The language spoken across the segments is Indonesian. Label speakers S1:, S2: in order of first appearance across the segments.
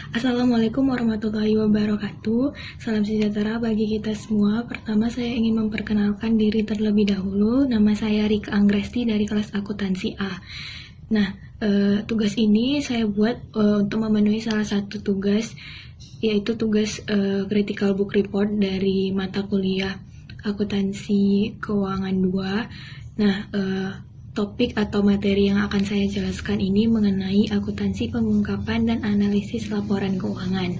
S1: Assalamualaikum warahmatullahi wabarakatuh. Salam sejahtera bagi kita semua. Pertama, saya ingin memperkenalkan diri terlebih dahulu. Nama saya Rika Anggresti dari kelas akuntansi A. Nah, tugas ini saya buat untuk memenuhi salah satu tugas, yaitu tugas critical book report dari mata kuliah akuntansi keuangan 2. Nah, topik atau materi yang akan saya jelaskan ini mengenai akuntansi pengungkapan dan analisis laporan keuangan.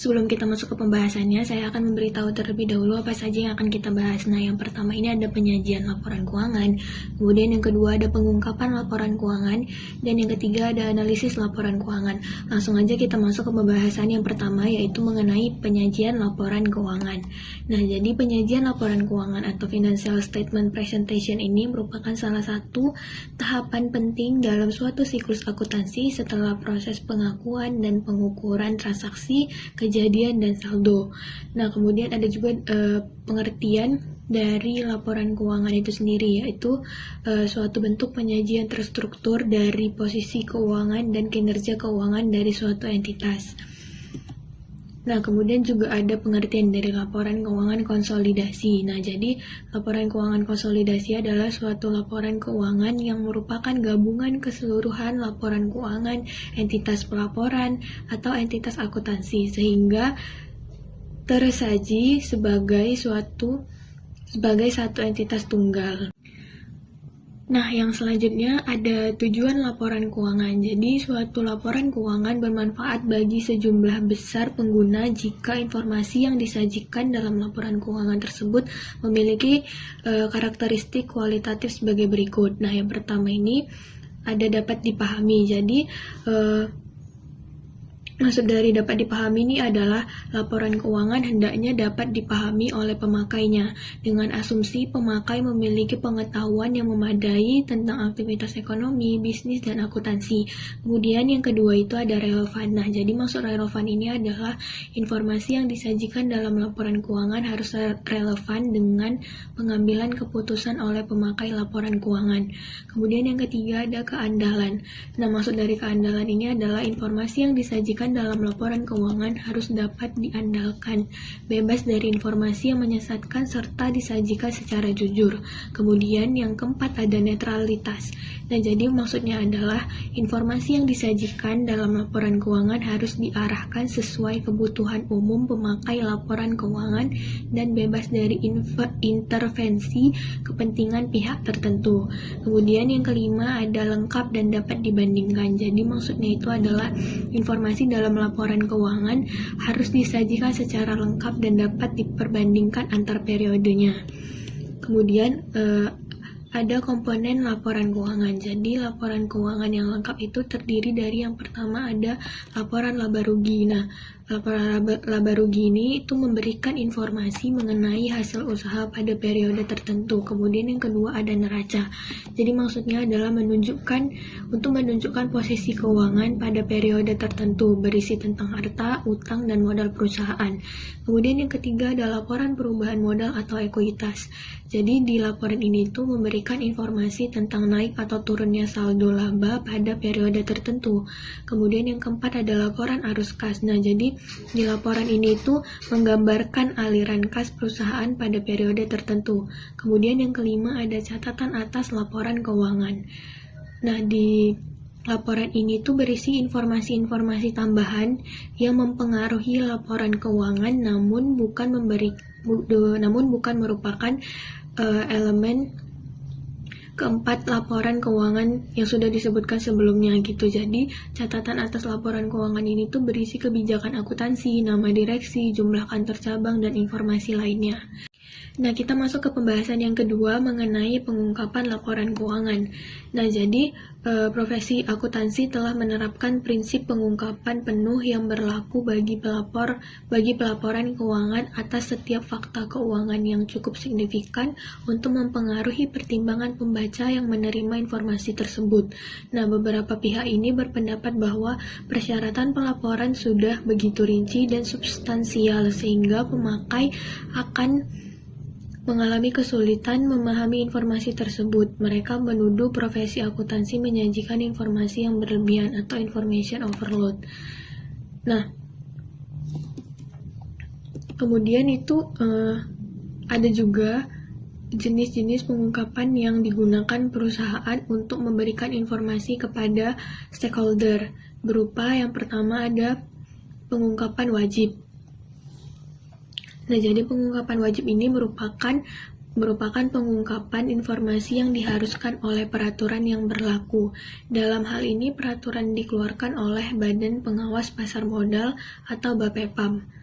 S1: Sebelum kita masuk ke pembahasannya, saya akan memberitahu terlebih dahulu apa saja yang akan kita bahas. Nah, yang pertama ini ada penyajian laporan keuangan, kemudian yang kedua ada pengungkapan laporan keuangan, dan yang ketiga ada analisis laporan keuangan. Langsung aja kita masuk ke pembahasan yang pertama, yaitu mengenai penyajian laporan keuangan. Nah, jadi penyajian laporan keuangan atau financial statement presentation ini merupakan salah satu tahapan penting dalam suatu siklus akuntansi setelah proses pengakuan dan pengukuran transaksi, kejadian, dan saldo. Nah, kemudian ada juga pengertian dari laporan keuangan itu sendiri, yaitu suatu bentuk penyajian terstruktur dari posisi keuangan dan kinerja keuangan dari suatu entitas. Nah, kemudian juga ada pengertian dari laporan keuangan konsolidasi. Nah, jadi laporan keuangan konsolidasi adalah suatu laporan keuangan yang merupakan gabungan keseluruhan laporan keuangan entitas pelaporan atau entitas akuntansi, sehingga tersaji sebagai satu entitas tunggal. Nah, yang selanjutnya ada tujuan laporan keuangan. Jadi, suatu laporan keuangan bermanfaat bagi sejumlah besar pengguna jika informasi yang disajikan dalam laporan keuangan tersebut memiliki karakteristik kualitatif sebagai berikut. Nah, yang pertama ini ada dapat dipahami. Jadi, maksud dari dapat dipahami ini adalah laporan keuangan hendaknya dapat dipahami oleh pemakainya dengan asumsi pemakai memiliki pengetahuan yang memadai tentang aktivitas ekonomi, bisnis, dan akuntansi. Kemudian yang kedua itu ada relevan. Nah, jadi maksud relevan ini adalah informasi yang disajikan dalam laporan keuangan harus relevan dengan pengambilan keputusan oleh pemakai laporan keuangan. Kemudian yang ketiga ada keandalan. Nah, maksud dari keandalan ini adalah informasi yang disajikan dalam laporan keuangan harus dapat diandalkan, bebas dari informasi yang menyesatkan serta disajikan secara jujur. Kemudian yang keempat ada netralitas. Nah, jadi maksudnya adalah informasi yang disajikan dalam laporan keuangan harus diarahkan sesuai kebutuhan umum pemakai laporan keuangan dan bebas dari intervensi kepentingan pihak tertentu. Kemudian yang kelima ada lengkap dan dapat dibandingkan. Jadi maksudnya itu adalah informasi dalam laporan keuangan harus disajikan secara lengkap dan dapat diperbandingkan antar periodenya. Kemudian ada komponen laporan keuangan. Jadi laporan keuangan yang lengkap itu terdiri dari yang pertama ada laporan laba rugi. Nah, laporan laba rugi ini itu memberikan informasi mengenai hasil usaha pada periode tertentu. Kemudian yang kedua ada neraca. Jadi maksudnya adalah menunjukkan posisi keuangan pada periode tertentu, berisi tentang harta, utang, dan modal perusahaan. Kemudian yang ketiga ada laporan perubahan modal atau ekuitas. Jadi di laporan ini tuh memberikan informasi tentang naik atau turunnya saldo laba pada periode tertentu. Kemudian yang keempat ada laporan arus kas. Nah, jadi di laporan ini tuh menggambarkan aliran kas perusahaan pada periode tertentu. Kemudian yang kelima ada catatan atas laporan keuangan. Nah, di laporan ini tuh berisi informasi-informasi tambahan yang mempengaruhi laporan keuangan namun bukan merupakan elemen keempat laporan keuangan yang sudah disebutkan sebelumnya gitu. Jadi catatan atas laporan keuangan ini tuh berisi kebijakan akuntansi, nama direksi, jumlah kantor cabang, dan informasi lainnya. Nah, kita masuk ke pembahasan yang kedua mengenai pengungkapan laporan keuangan. Nah, jadi profesi akuntansi telah menerapkan prinsip pengungkapan penuh yang berlaku bagi pelaporan keuangan atas setiap fakta keuangan yang cukup signifikan untuk mempengaruhi pertimbangan pembaca yang menerima informasi tersebut. Nah, beberapa pihak ini berpendapat bahwa persyaratan pelaporan sudah begitu rinci dan substansial sehingga pemakai akan mengalami kesulitan memahami informasi tersebut. Mereka menuduh profesi akuntansi menyajikan informasi yang berlebihan atau information overload. Nah, kemudian itu ada juga jenis-jenis pengungkapan yang digunakan perusahaan untuk memberikan informasi kepada stakeholder, berupa yang pertama ada pengungkapan wajib. Nah, jadi pengungkapan wajib ini merupakan pengungkapan informasi yang diharuskan oleh peraturan yang berlaku. Dalam hal ini, peraturan dikeluarkan oleh Badan Pengawas Pasar Modal atau BAPEPAM.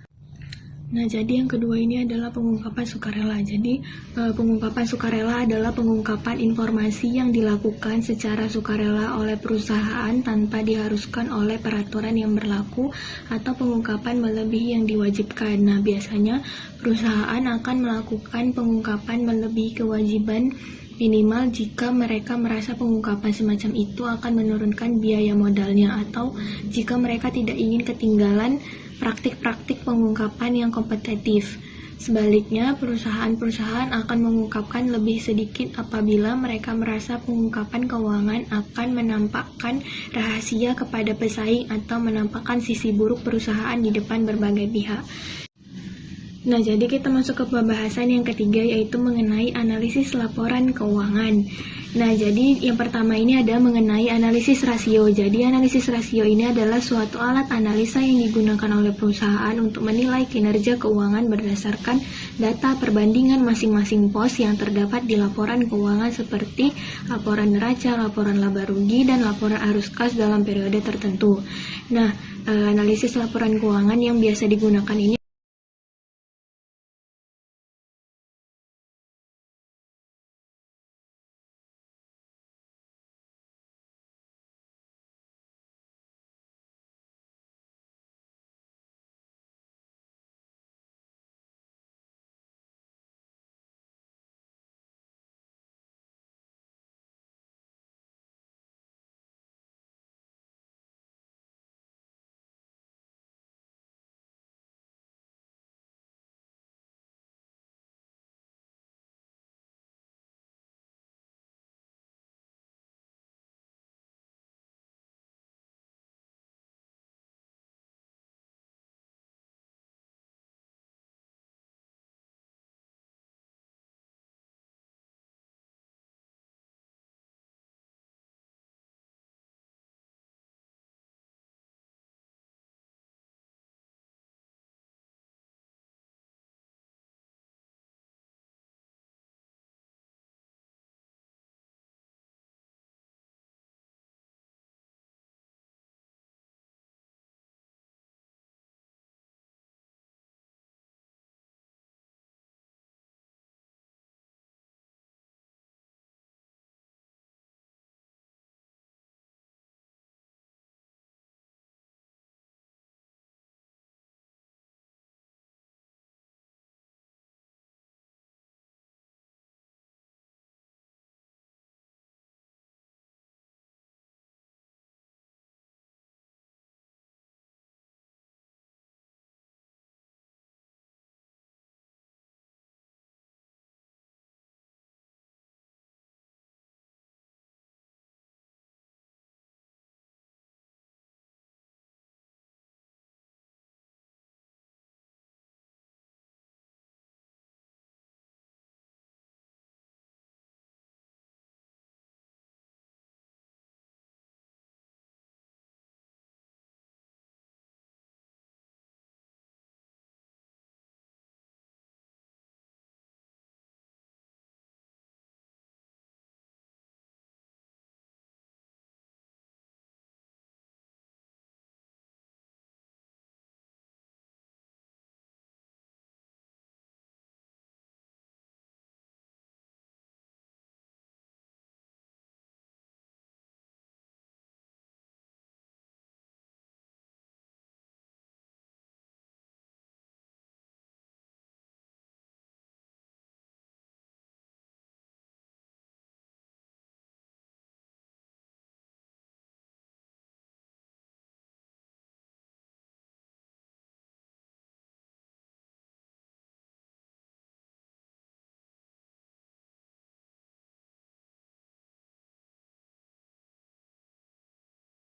S1: Nah, jadi yang kedua ini adalah pengungkapan sukarela. Jadi, pengungkapan sukarela adalah pengungkapan informasi yang dilakukan secara sukarela oleh perusahaan tanpa diharuskan oleh peraturan yang berlaku atau pengungkapan melebihi yang diwajibkan. Nah, biasanya perusahaan akan melakukan pengungkapan melebihi kewajiban minimal jika mereka merasa pengungkapan semacam itu akan menurunkan biaya modalnya, atau jika mereka tidak ingin ketinggalan praktik-praktik pengungkapan yang kompetitif. Sebaliknya, perusahaan-perusahaan akan mengungkapkan lebih sedikit apabila mereka merasa pengungkapan keuangan akan menampakkan rahasia kepada pesaing atau menampakkan sisi buruk perusahaan di depan berbagai pihak. Nah, jadi kita masuk ke pembahasan yang ketiga, yaitu mengenai analisis laporan keuangan. Nah, jadi yang pertama ini ada mengenai analisis rasio. Jadi, analisis rasio ini adalah suatu alat analisa yang digunakan oleh perusahaan untuk menilai kinerja keuangan berdasarkan data perbandingan masing-masing pos yang terdapat di laporan keuangan seperti laporan neraca, laporan laba rugi, dan laporan arus kas dalam periode tertentu. Nah, analisis laporan keuangan yang biasa digunakan ini